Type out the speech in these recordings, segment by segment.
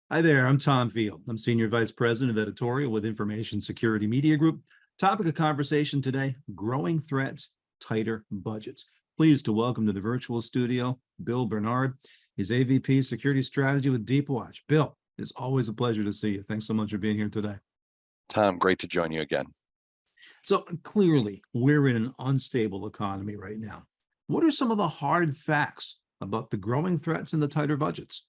Hi there, I'm Tom Field. I'm Senior Vice President of Editorial with Information Security Media Group. Topic of conversation today, growing threats, tighter budgets. Pleased to welcome to the virtual studio, Bill Bernard. He's AVP Security Strategy with Deepwatch. Bill, it's always a pleasure to see you. Thanks so much for being here today. Tom, great to join you again. So clearly, we're in an unstable economy right now. What are some of the hard facts about the growing threats and the tighter budgets?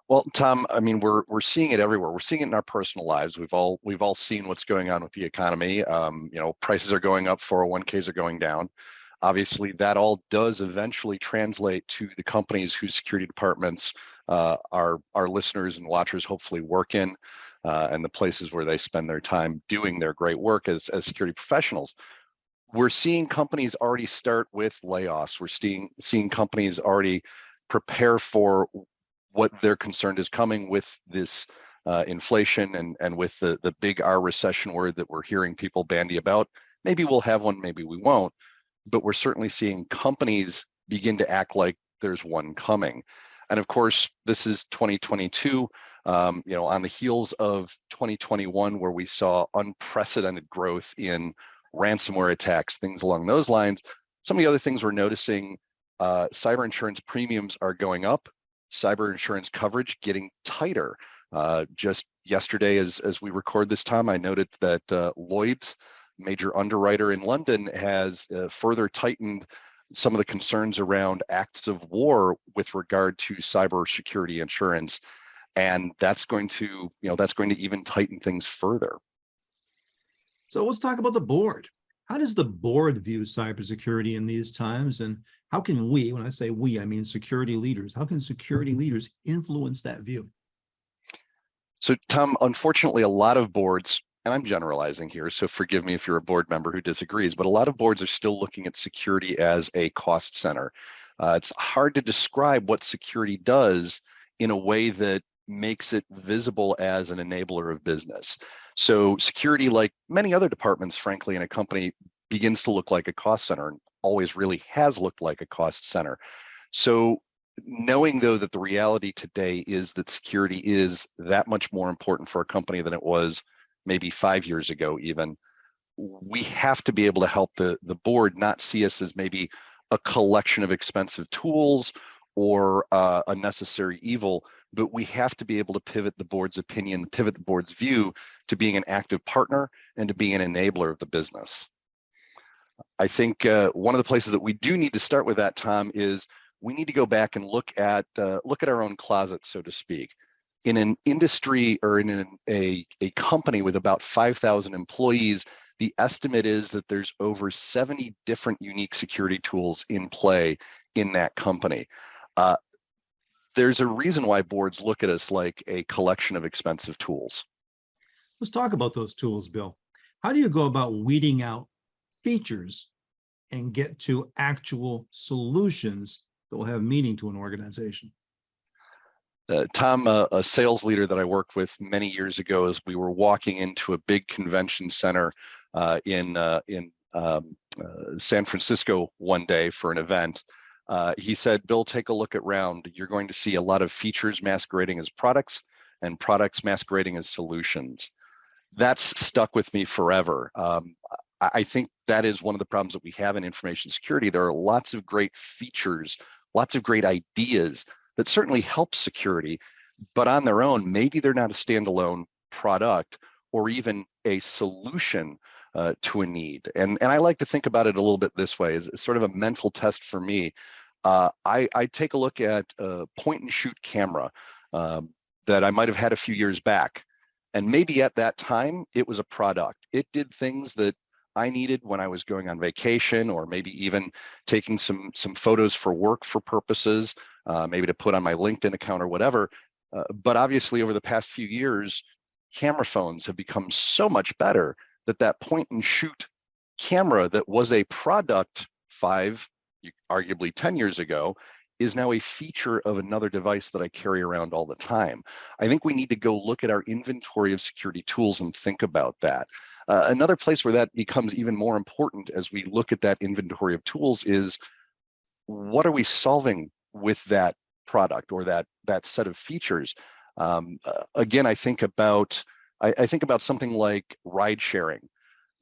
Well, Tom, I mean, we're seeing it everywhere. We're seeing it in our personal lives. We've all seen what's going on with the economy. Prices are going up, 401ks are going down. Obviously, that all does eventually translate to the companies whose security departments our listeners and watchers hopefully work in, and the places where they spend their time doing their great work as security professionals. We're seeing companies already start with layoffs. We're seeing companies already prepare for what they're concerned is coming with this inflation and with the big R recession word that we're hearing people bandy about. Maybe we'll have one, maybe we won't, but we're certainly seeing companies begin to act like there's one coming. And of course, this is 2022, on the heels of 2021, where we saw unprecedented growth in ransomware attacks, things along those lines. Some of the other things we're noticing, cyber insurance premiums are going up. Cyber insurance coverage getting tighter. Just yesterday, as we record this, Tom, I noted that Lloyd's, major underwriter in London, has further tightened some of the concerns around acts of war with regard to cybersecurity insurance, and that's going to even tighten things further. So let's talk about the board. How does the board view cybersecurity in these times? And how can we, when I say we, I mean security leaders, how can security leaders influence that view? So, Tom, unfortunately, a lot of boards, and I'm generalizing here, so forgive me if you're a board member who disagrees, but a lot of boards are still looking at security as a cost center. It's hard to describe what security does in a way that makes it visible as an enabler of business. So security, like many other departments, frankly, in a company, begins to look like a cost center and always really has looked like a cost center. So knowing, though, that the reality today is that security is that much more important for a company than it was maybe 5 years ago even, we have to be able to help the board not see us as maybe a collection of expensive tools or a necessary evil, but we have to be able to pivot the board's opinion, pivot the board's view to being an active partner and to being an enabler of the business. I think one of the places that we do need to start with that, Tom, is we need to go back and look at our own closet, so to speak. In an industry or in a company with about 5,000 employees, the estimate is that there's over 70 different unique security tools in play in that company. There's a reason why boards look at us like a collection of expensive tools. Let's talk about those tools, Bill. How do you go about weeding out features and get to actual solutions that will have meaning to an organization? Tom, a sales leader that I worked with many years ago, as we were walking into a big convention center in San Francisco one day for an event, he said, "Bill, take a look around. You're going to see a lot of features masquerading as products and products masquerading as solutions." That's stuck with me forever. I think that is one of the problems that we have in information security. There are lots of great features, lots of great ideas that certainly help security, but on their own, maybe they're not a standalone product or even a solution to a need. And I like to think about it a little bit this way, as sort of a mental test for me. I take a look at a point and shoot camera that I might have had a few years back. And maybe at that time, it was a product. It did things that I needed when I was going on vacation, or maybe even taking some photos for work for purposes, maybe to put on my LinkedIn account or whatever. But obviously over the past few years, camera phones have become so much better that point and shoot camera that was a product 5, arguably 10 years ago, is now a feature of another device that I carry around all the time. I think we need to go look at our inventory of security tools and think about that. Another place where that becomes even more important as we look at that inventory of tools is, what are we solving with that product or that set of features? Again, I think about something like ride sharing.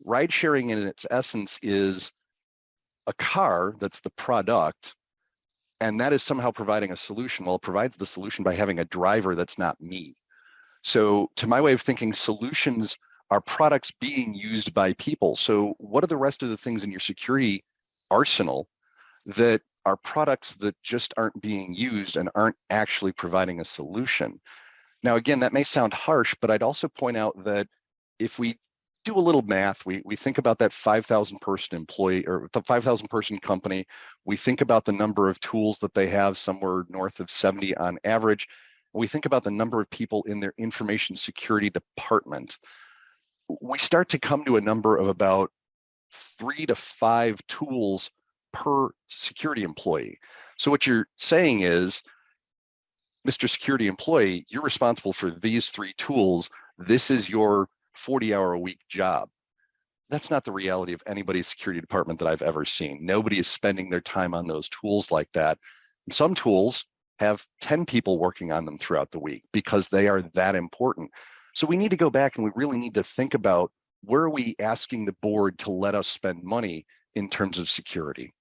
Ride sharing in its essence is a car that's the product, and that is somehow providing a solution. Well, it provides the solution by having a driver that's not me. So to my way of thinking, solutions are products being used by people. So what are the rest of the things in your security arsenal that are products that just aren't being used and aren't actually providing a solution? Now, again, that may sound harsh, but I'd also point out that if we do a little math, we think about that 5,000 person employee or the 5,000 person company, we think about the number of tools that they have, somewhere north of 70 on average. We think about the number of people in their information security department. We start to come to a number of about 3 to 5 tools per security employee. So what you're saying is, Mr. Security Employee, you're responsible for these 3 tools. This is your 40-hour-a-week job. That's not the reality of anybody's security department that I've ever seen. Nobody is spending their time on those tools like that. And some tools have 10 people working on them throughout the week because they are that important. So we need to go back and we really need to think about, where are we asking the board to let us spend money in terms of security?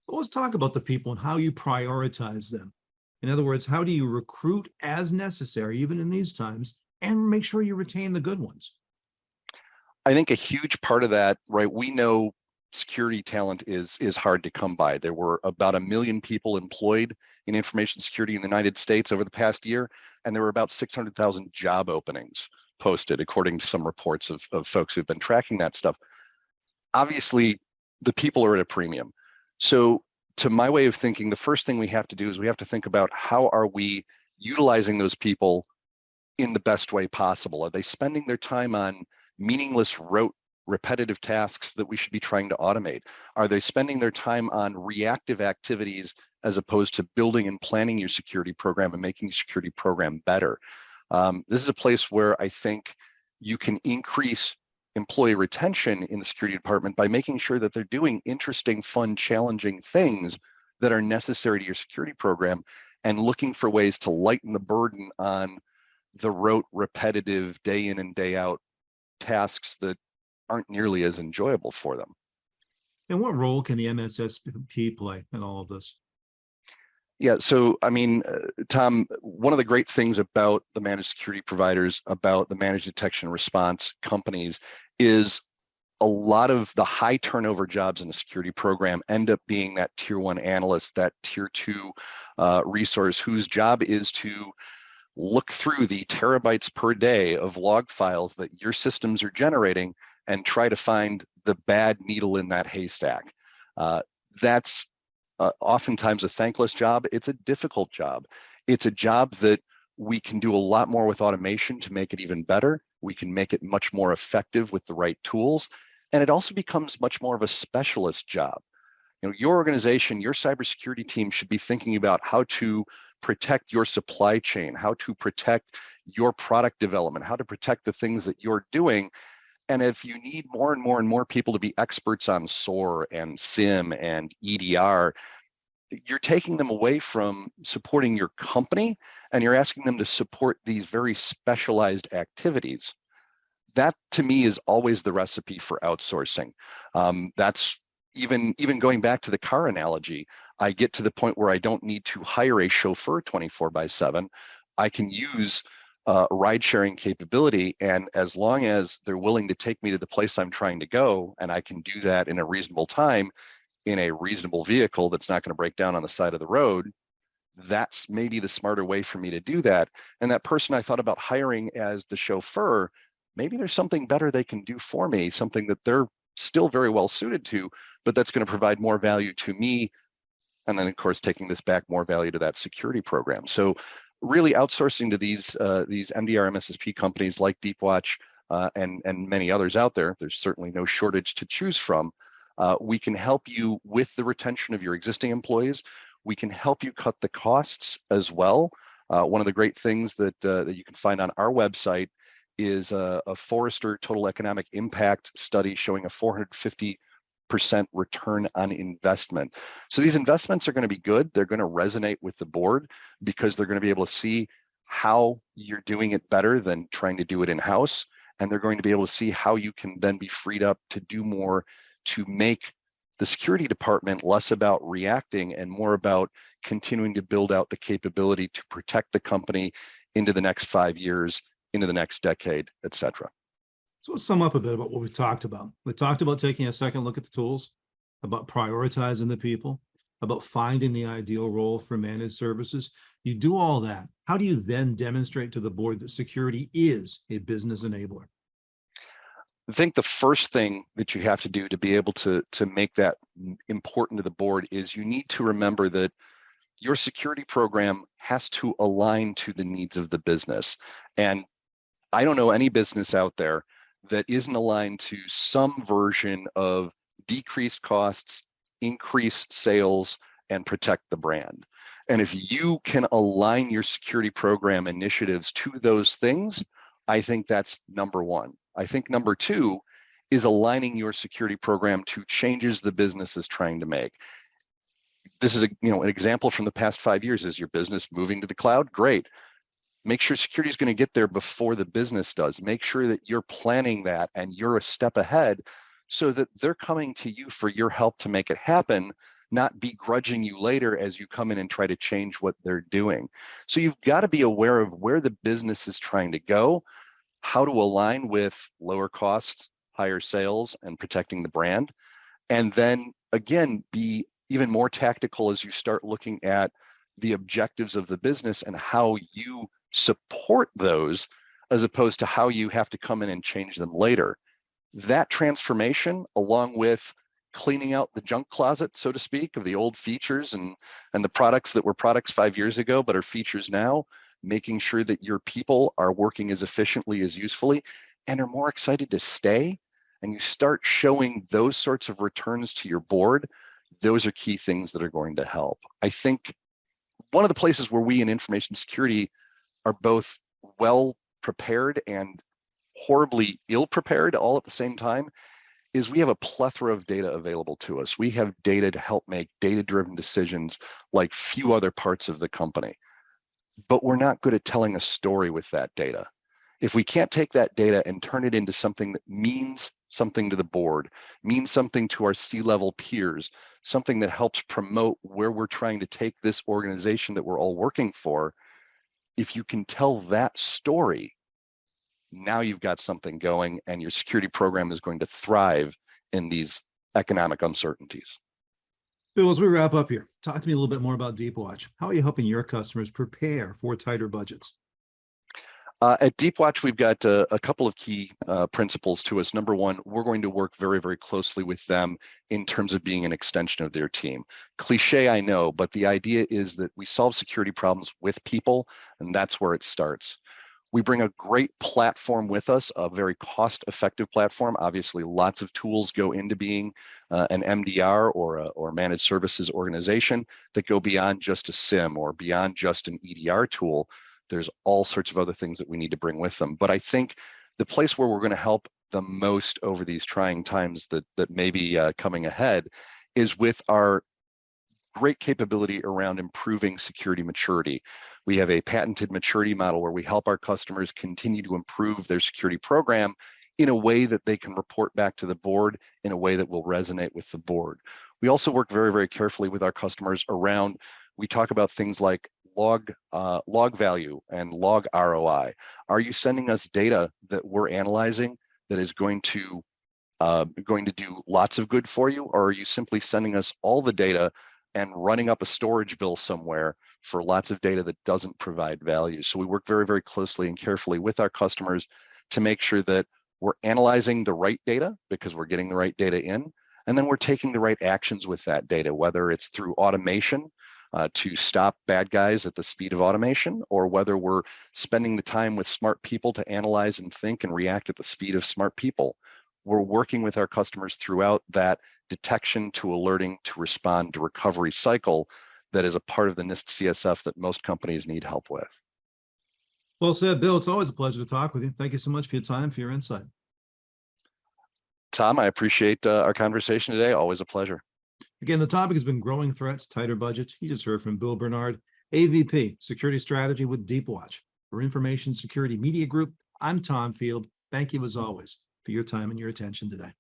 Well, let's talk about the people and how you prioritize them. In other words, how do you recruit as necessary, even in these times, and make sure you retain the good ones? I think a huge part of that, right? We know security talent is hard to come by. There were about 1 million people employed in information security in the United States over the past year, and there were about 600,000 job openings posted, according to some reports of folks who've been tracking that stuff. Obviously, the people are at a premium. So to my way of thinking, the first thing we have to do is we have to think about, how are we utilizing those people in the best way possible? Are they spending their time on meaningless, rote, repetitive tasks that we should be trying to automate? Are they spending their time on reactive activities as opposed to building and planning your security program and making your security program better? This is a place where I think you can increase employee retention in the security department by making sure that they're doing interesting, fun, challenging things that are necessary to your security program, and looking for ways to lighten the burden on the rote, repetitive, day in and day out tasks that aren't nearly as enjoyable for them. And what role can the MSSP play in all of this? Yeah, so I mean, Tom, one of the great things about the managed security providers, about the managed detection and response companies, is a lot of the high turnover jobs in the security program end up being that tier 1 analyst, that tier 2 resource, whose job is to look through the terabytes per day of log files that your systems are generating and try to find the bad needle in that haystack. That's oftentimes a thankless job. It's a difficult job. It's a job that we can do a lot more with automation to make it even better. We can make it much more effective with the right tools. And it also becomes much more of a specialist job. You know, your organization, your cybersecurity team should be thinking about how to protect your supply chain, how to protect your product development, how to protect the things that you're doing. And if you need more and more and more people to be experts on SOAR and SIM and EDR, you're taking them away from supporting your company, and you're asking them to support these very specialized activities. That, to me, is always the recipe for outsourcing. That's even going back to the car analogy. I get to the point where I don't need to hire a chauffeur 24/7. I can use ride sharing capability, and as long as they're willing to take me to the place I'm trying to go, and I can do that in a reasonable time in a reasonable vehicle that's not going to break down on the side of the road, that's maybe the smarter way for me to do that. And that person I thought about hiring as the chauffeur, maybe there's something better they can do for me, something that they're still very well suited to, but that's going to provide more value to me. And then, of course, taking this back, more value to that security program. So really outsourcing to these MDR MSSP companies like Deepwatch and many others out there, there's certainly no shortage to choose from. We can help you with the retention of your existing employees. We can help you cut the costs as well. One of the great things that you can find on our website is a Forrester Total Economic Impact study showing a 450% return on investment. So these investments are going to be good. They're going to resonate with the board because they're going to be able to see how you're doing it better than trying to do it in-house. And they're going to be able to see how you can then be freed up to do more, to make the security department less about reacting and more about continuing to build out the capability to protect the company into the next 5 years, into the next decade, et cetera. So let's sum up a bit about what we've talked about. We talked about taking a second look at the tools, about prioritizing the people, about finding the ideal role for managed services. You do all that. How do you then demonstrate to the board that security is a business enabler? I think the first thing that you have to do to be able to make that important to the board is you need to remember that your security program has to align to the needs of the business. And I don't know any business out there that isn't aligned to some version of decreased costs, increase sales, and protect the brand. And if you can align your security program initiatives to those things, I think that's number one. I think number two is aligning your security program to changes the business is trying to make. This is an example from the past 5 years. Is your business moving to the cloud? Great. Make sure security is going to get there before the business does. Make sure that you're planning that and you're a step ahead so that they're coming to you for your help to make it happen, not begrudging you later as you come in and try to change what they're doing. So you've got to be aware of where the business is trying to go, how to align with lower costs, higher sales, and protecting the brand. And then again, be even more tactical as you start looking at the objectives of the business and how you support those, as opposed to how you have to come in and change them later. That transformation, along with cleaning out the junk closet, so to speak, of the old features and the products that were products 5 years ago but are features now, making sure that your people are working as efficiently as usefully and are more excited to stay, and you start showing those sorts of returns to your board, those are key things that are going to help. I think one of the places where we in information security are both well prepared and horribly ill prepared all at the same time is we have a plethora of data available to us. We have data to help make data-driven decisions like few other parts of the company, but we're not good at telling a story with that data. If we can't take that data and turn it into something that means something to the board, means something to our C-level peers, something that helps promote where we're trying to take this organization that we're all working for, if you can tell that story, now you've got something going and your security program is going to thrive in these economic uncertainties. Bill, as we wrap up here, talk to me a little bit more about Deepwatch. How are you helping your customers prepare for tighter budgets? At Deepwatch, we've got a couple of key principles to us. Number one, we're going to work very, very closely with them in terms of being an extension of their team. Cliche, I know, but the idea is that we solve security problems with people, and that's where it starts. We bring a great platform with us, a very cost-effective platform. Obviously, lots of tools go into being an MDR or managed services organization that go beyond just a SIM or beyond just an EDR tool. There's all sorts of other things that we need to bring with them. But I think the place where we're going to help the most over these trying times that may be coming ahead is with our great capability around improving security maturity. We have a patented maturity model where we help our customers continue to improve their security program in a way that they can report back to the board in a way that will resonate with the board. We also work very, very carefully with our customers around, we talk about things like log value and log ROI. Are you sending us data that we're analyzing that is going to do lots of good for you, or are you simply sending us all the data and running up a storage bill somewhere for lots of data that doesn't provide value? So we work very, very closely and carefully with our customers to make sure that we're analyzing the right data because we're getting the right data in, and then we're taking the right actions with that data, whether it's through automation to stop bad guys at the speed of automation, or whether we're spending the time with smart people to analyze and think and react at the speed of smart people. We're working with our customers throughout that detection to alerting to respond to recovery cycle that is a part of the NIST CSF that most companies need help with. Well said, Bill. It's always a pleasure to talk with you. Thank you so much for your time, for your insight. Tom, I appreciate our conversation today. Always a pleasure. Again, the topic has been growing threats, tighter budgets. You just heard from Bill Bernard, AVP, Security Strategy with Deepwatch. for Information Security Media Group, I'm Tom Field. Thank you as always for your time and your attention today.